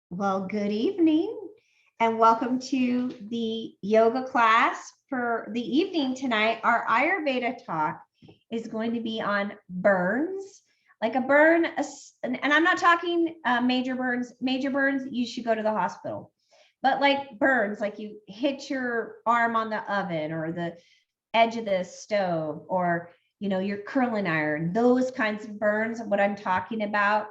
Well, good evening and welcome to the yoga class for the evening tonight. Our Ayurveda talk is going to be on burns, like a burn, and I'm not talking major burns. Major burns, you should go to the hospital. But like burns, like you hit your arm on the oven or the edge of the stove or your curling iron, those kinds of burns, what I'm talking about.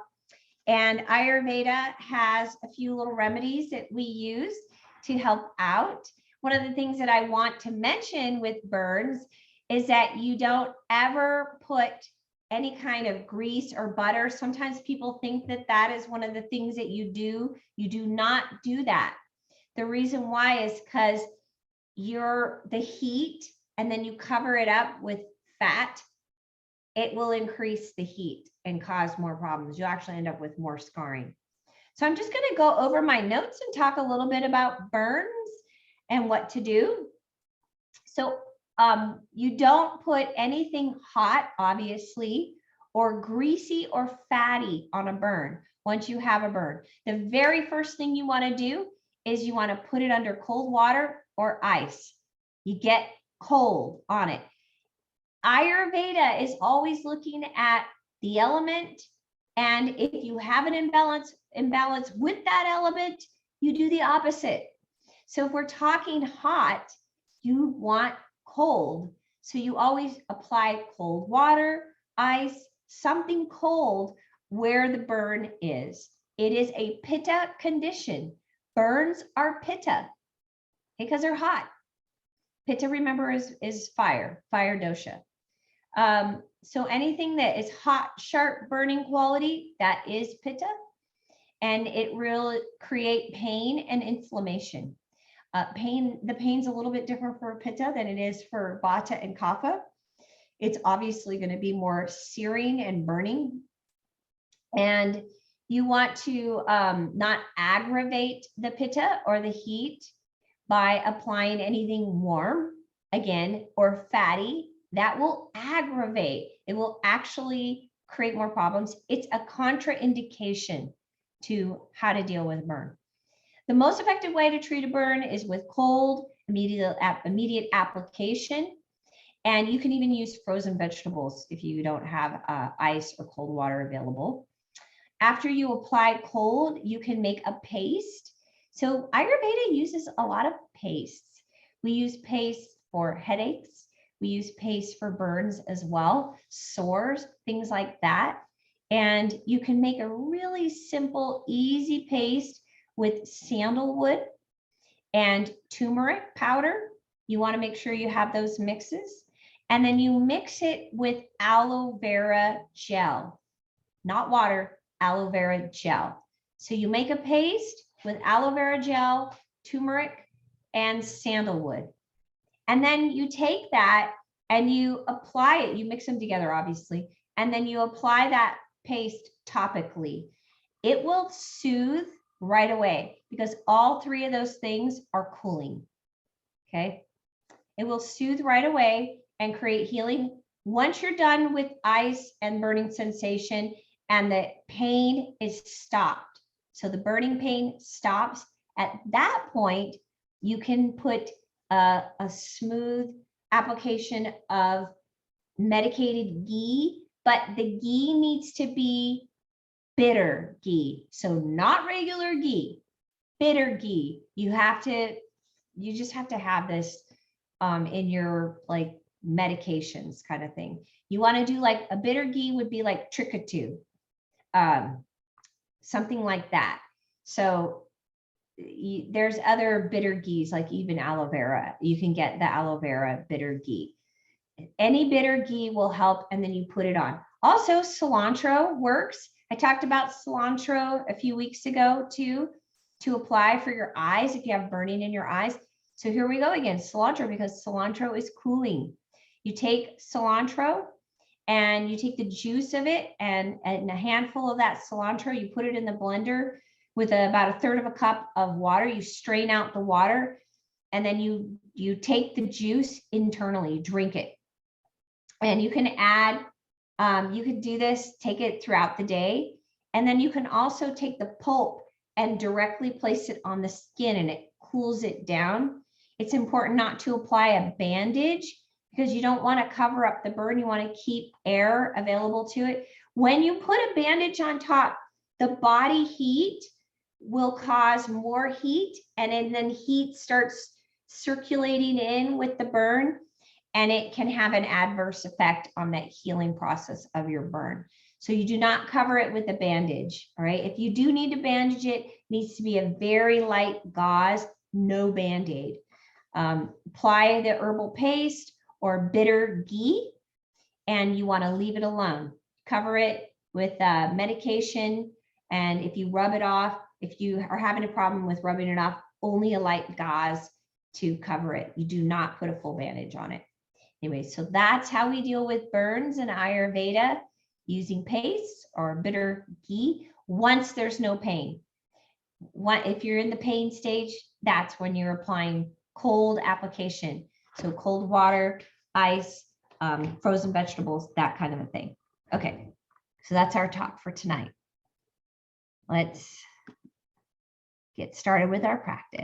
And Ayurveda has a few little remedies that we use to help out. One of the things that I want to mention with burns is that you don't ever put any kind of grease or butter. Sometimes people think that that is one of the things that you do. You do not do that. The reason why is because the heat, and then you cover it up with fat, it will increase the heat and cause more problems. You'll actually end up with more scarring. So I'm just going to go over my notes and talk a little bit about burns and what to do. So you don't put anything hot, obviously, or greasy or fatty on a burn once you have a burn. The very first thing you want to do is you want to put it under cold water or ice. You get cold on it. Ayurveda is always looking at the element, and if you have an imbalance with that element, you do the opposite. So if we're talking hot, you want cold. So you always apply cold water, ice, something cold where the burn is. It is a pitta condition. Burns are pitta because they're hot. Pitta, remember, is fire dosha. So anything that is hot, sharp, burning quality, that is pitta, and it will create pain and inflammation. The pain's a little bit different for pitta than it is for vata and kapha. It's obviously going to be more searing and burning. And you want to not aggravate the pitta or the heat by applying anything warm, again, or fatty. That will aggravate. It will actually create more problems. It's a contraindication to how to deal with burn. The most effective way to treat a burn is with cold, immediate application. And you can even use frozen vegetables if you don't have ice or cold water available. After you apply cold, you can make a paste. So Ayurveda uses a lot of pastes. We use paste for headaches. We use paste for burns as well, sores, things like that. And you can make a really simple, easy paste with sandalwood and turmeric powder. You want to make sure you have those mixes. And then you mix it with aloe vera gel, not water, aloe vera gel. So you make a paste with aloe vera gel, turmeric, and sandalwood. And then you take that and you apply it. You mix them together, obviously. And then you apply that paste topically. It will soothe right away because all three of those things are cooling. Okay. It will soothe right away and create healing. Once you're done with ice and burning sensation and the pain is stopped, so the burning pain stops, at that point, you can put a smooth application of medicated ghee, but the ghee needs to be bitter ghee. So not regular ghee, bitter ghee. You just have to have this in your like medications kind of thing. You want to do like a bitter ghee would be like Tricatu, something like that. So there's other bitter ghees, like even aloe vera. You can get the aloe vera bitter ghee. Any bitter ghee will help, and then you put it on. Also, cilantro works. I talked about cilantro a few weeks ago too, to apply for your eyes if you have burning in your eyes. So here we go again, cilantro, because cilantro is cooling. You take cilantro and you take the juice of it and a handful of that cilantro, you put it in the blender with about a third of a cup of water. You strain out the water, and then you take the juice internally, drink it. And you can add, you could do this, take it throughout the day. And then you can also take the pulp and directly place it on the skin and it cools it down. It's important not to apply a bandage because you don't want to cover up the burn. You want to keep air available to it. When you put a bandage on top, the body heat will cause more heat, and then heat starts circulating in with the burn, and it can have an adverse effect on that healing process of your burn. So you do not cover it with a bandage, all right? If you do need to bandage it, it needs to be a very light gauze, no Band-Aid. Apply the herbal paste or bitter ghee, and you want to leave it alone. Cover it with medication, and if you rub it off, if you are having a problem with rubbing it off, only a light gauze to cover it. You do not put a full bandage on it. Anyway, so that's how we deal with burns in Ayurveda, using paste or bitter ghee once there's no pain. If you're in the pain stage, that's when you're applying cold application. So cold water, ice, frozen vegetables, that kind of a thing. Okay, so that's our talk for tonight. Let's get started with our practice.